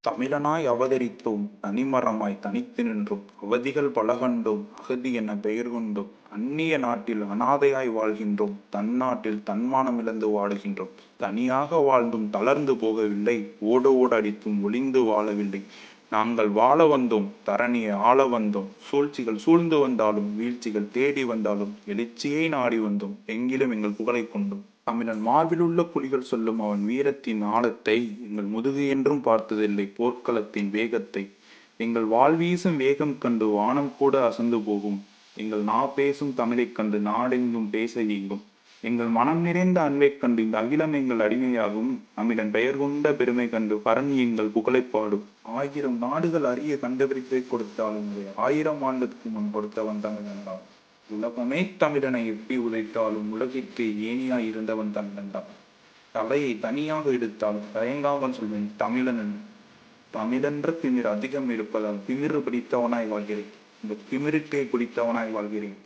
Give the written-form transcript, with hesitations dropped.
தமிழனாய் அவதரித்தோம் தனிமரமாய் தனித்து நின்றோம் அவதிகள் பலகண்டோம் அகதி என பெயர் கொண்டோம் அந்நிய நாட்டில் அனாதையாய் வாழ்கின்றோம் தன்னாட்டில் தன்மானம் இழந்து வாழுகின்றோம் தனியாக வாழ்ந்தும் தளர்ந்து போகவில்லை ஓட ஓட அடித்தும் ஒளிந்து வாழவில்லை நாங்கள் வாழ வந்தோம் தரணியை ஆள வந்தோம் சூழ்ச்சிகள் சூழ்ந்து வந்தாலும் வீழ்ச்சிகள் தேடி வந்தாலும் எழுச்சியை நாடி வந்தோம் எங்கிலும் எங்கள் புகழை கொண்டோம் தமிழன் மார்பிலுள்ள புலிகள் சொல்லும் அவன் வீரத்தின் ஆழத்தை எங்கள் முதுகு என்றும் பார்த்ததில்லை போர்க்களத்தின் வேகத்தை எங்கள் வாழ்வீசும் வேகம் கண்டு வானம் கூட அசந்து போகும் எங்கள் பேசும் தமிழைக் கண்டு நாடெங்கும் பேச இயங்கும் எங்கள் மனம் நிறைந்த அன்பைக் கண்டு இந்த அகிலம் எங்கள் அடிமையாகும் தமிழன் பெயர் கொண்ட பெருமை கண்டு பரணி எங்கள் புகழை பாடும் 1000 நாடுகள் அறிய கண்டுபிடிப்பை கொடுத்தாலும் 1000 ஆண்டுக்கு முன் கொடுத்தவன் தமிழன் தான் உலகமே தமிழனை எட்டி உதைத்தாலும் உலகிற்கு ஏனியாய் இருந்தவன் தமிழன்தான் தலையை தனியாக எடுத்தாலும் தயங்காமல் சொல்வேன் தமிழன் தமிழென்ற திமிர் அதிகம் இருப்பதால் திமிரு பிடித்தவனாய் வாழ்கிறேன் இந்த திமிருக்கை பிடித்தவனாய் வாழ்கிறேன்